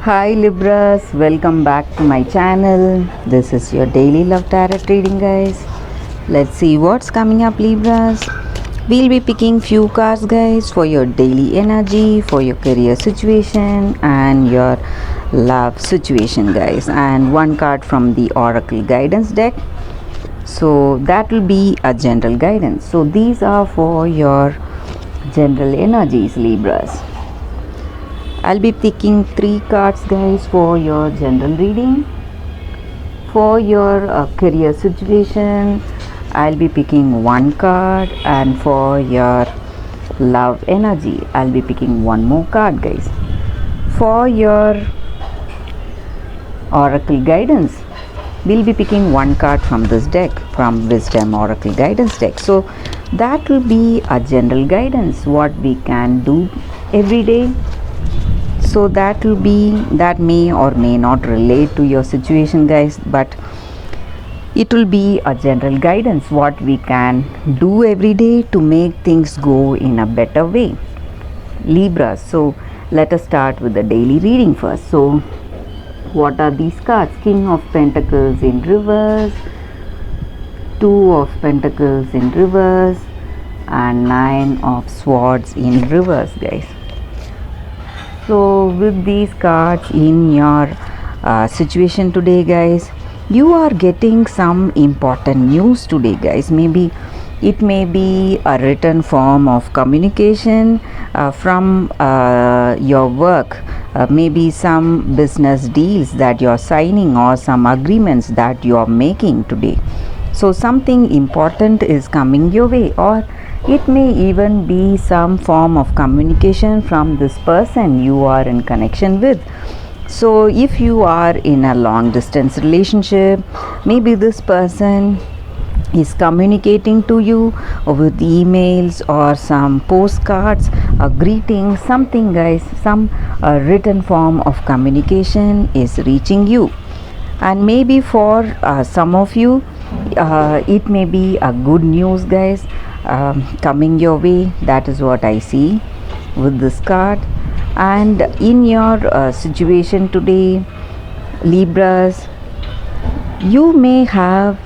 Hi Libras, welcome back to my channel. This is your daily love tarot reading, guys. Let's see what's coming up, Libras. We'll be picking few cards, guys, for your daily energy, for your career situation and your love situation, guys, and one card from the Oracle guidance deck. So that will be a general guidance. So these are for your general energies, Libras. I'll be picking 3 cards, guys, for your general reading. For your career situation, I'll be picking 1 card, and for your love energy, I'll be picking 1 more card, guys. For your oracle guidance, we'll be picking 1 card from this deck, from Wisdom Oracle guidance deck. So that will be a general guidance, what we can do every day. So that may or may not relate to your situation, guys, but it will be a general guidance what we can do every day to make things go in a better way, Libra. So let us start with the daily reading first. So what are these cards? King of Pentacles in reverse, 2 of Pentacles in reverse, and 9 of Swords in reverse, guys. So with these cards in your situation today, guys, you are getting some important news today, guys. Maybe it may be a written form of communication from your work, maybe some business deals that you're signing or some agreements that you're making today. So something important is coming your way, or it may even be some form of communication from this person you are in connection with. So if you are in a long distance relationship, maybe this person is communicating to you with emails or some postcards, greetings, something, guys. Some written form of communication is reaching you, and maybe for some of you it may be a good news, guys, coming your way. That is what I see with this card. And in your situation today, Libras, you may have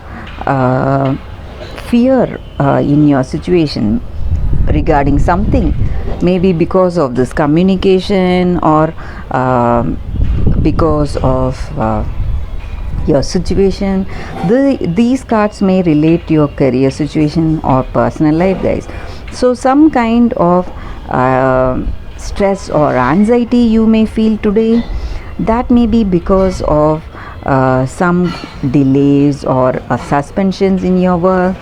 fear in your situation regarding something, maybe because of this communication, or because of your situation. These cards may relate to your career situation or personal life, guys. So some kind of stress or anxiety you may feel today, that may be because of some delays or suspensions in your work,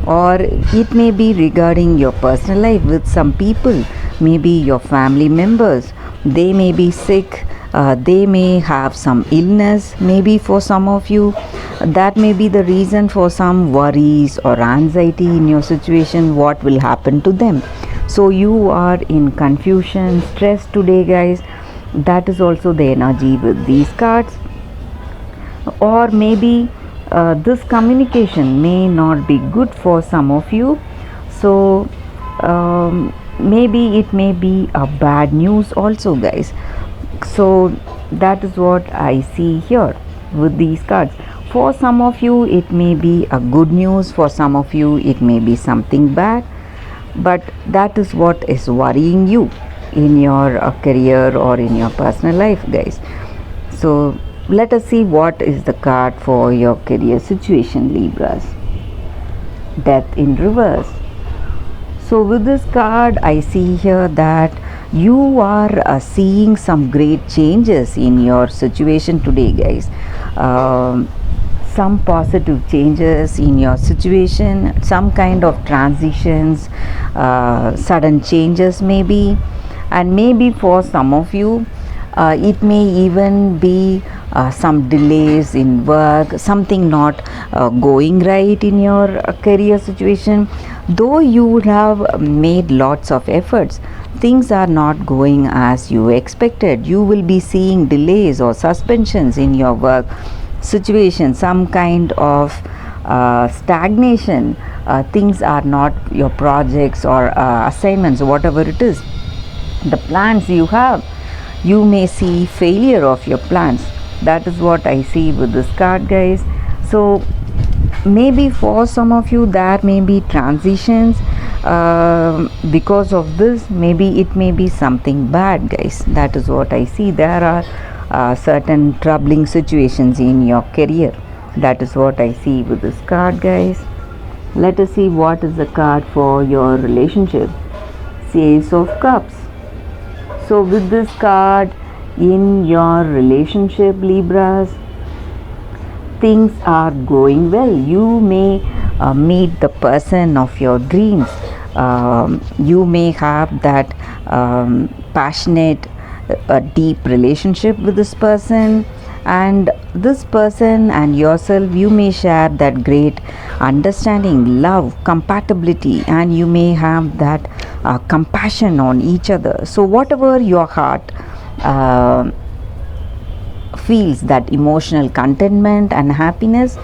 or it may be regarding your personal life with some people, maybe your family members. They may be sick, they may have some illness. Maybe for some of you, that may be the reason for some worries or anxiety in your situation, what will happen to them. So you are in confusion, stress today, guys. That is also the energy with these cards. Or maybe this communication may not be good for some of you. So maybe it may be a bad news also, guys. So that is what I see here with these cards. For some of you it may be a good news, for some of you it may be something bad, but that is what is worrying you in your career or in your personal life, guys. So let us see what is the card for your career situation, Libras. Death in reverse. So with this card, I see here that you are seeing some great changes in your situation today, guys. Some positive changes in your situation, some kind of transitions, sudden changes maybe. And maybe for some of you, it may even be some delays in work, something not going right in your career situation. Though you would have made lots of efforts, things are not going as you expected. You will be seeing delays or suspensions in your work situation, some kind of stagnation. Things are not, your projects or assignments, whatever it is, the plans you have, You may see failure of your plans. That is what I see with this card, guys. So maybe for some of you there may be transitions because of this. Maybe it may be something bad, guys. That is what I see. There are certain troubling situations in your career. That is what I see with this card, guys. Let us see what is the card for your relationship. Ace of Cups. So with this card, in your relationship, Libras, things are going well. You may meet the person of your dreams. You may have that passionate, deep relationship with this person, and this person and yourself, you may share that great understanding, love, compatibility, and you may have that compassion on each other. So whatever your heart feels, that emotional contentment and happiness,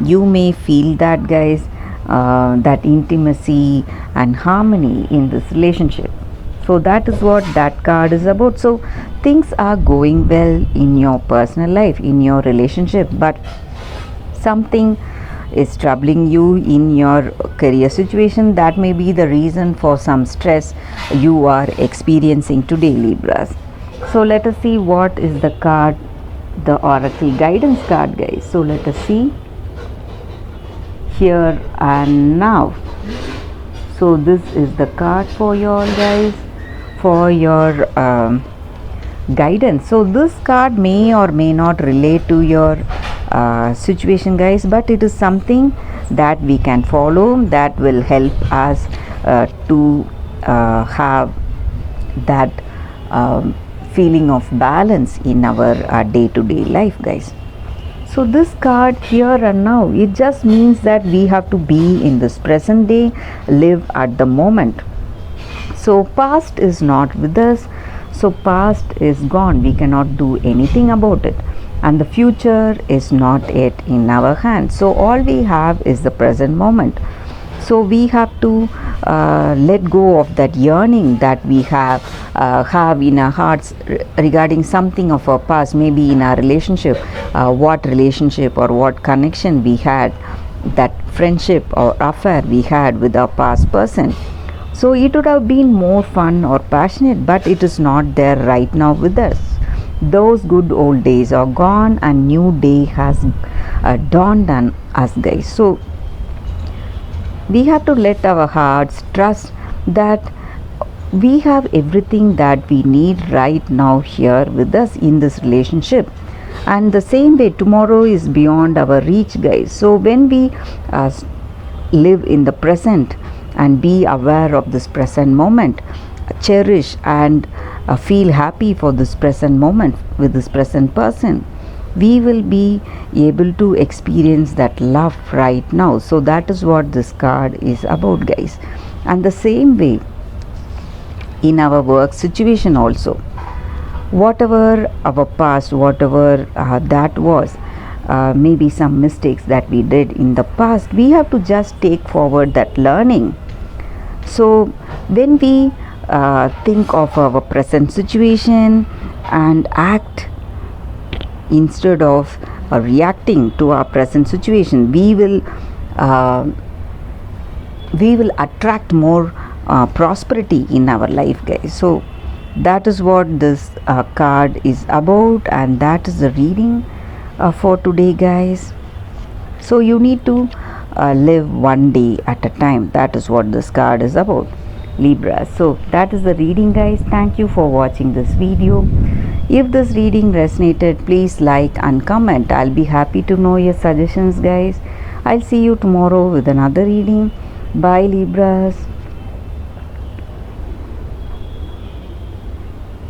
you may feel that, guys, that intimacy and harmony in this relationship. So that is what that card is about. So things are going well in your personal life, in your relationship, but something is troubling you in your career situation. That may be the reason for some stress you are experiencing today, Libras. So let us see what is the card, the Oracle guidance card, guys. So let us see here and now. So this is the card for you all, guys, for your guidance. So this card may or may not relate to your situation, guys, but it is something that we can follow, that will help us to have that feeling of balance in our day-to-day life, guys. So this card, here and now, it just means that we have to be in this present day, live at the moment. So past is not with us, so past is gone, we cannot do anything about it, and the future is not yet in our hands. So all we have is the present moment. So we have to let go of that yearning that we have in our hearts regarding something of our past, maybe in our relationship, what relationship or what connection we had, that friendship or affair we had with our past person. So it would have been more fun or passionate, but it is not there right now with us. Those good old days are gone and new day has dawned on us, guys. So we have to let our hearts trust that we have everything that we need right now here with us in this relationship, and the same way tomorrow is beyond our reach, guys. So when we live in the present and be aware of this present moment, cherish and feel happy for this present moment with this present person, we will be able to experience that love right now. So that is what this card is about, guys. And the same way in our work situation also, whatever our past, whatever that was, maybe some mistakes that we did in the past, we have to just take forward that learning. So when we think of our present situation and act instead of reacting to our present situation, we will attract more prosperity in our life, guys. So that is what this card is about, and that is the reading for today, guys. So you need to live one day at a time. That is what this card is about, Libra. So that is the reading, guys. Thank you for watching this video. If this reading resonated, please like and comment. I'll be happy to know your suggestions, guys. I'll see you tomorrow with another reading. Bye, Libras.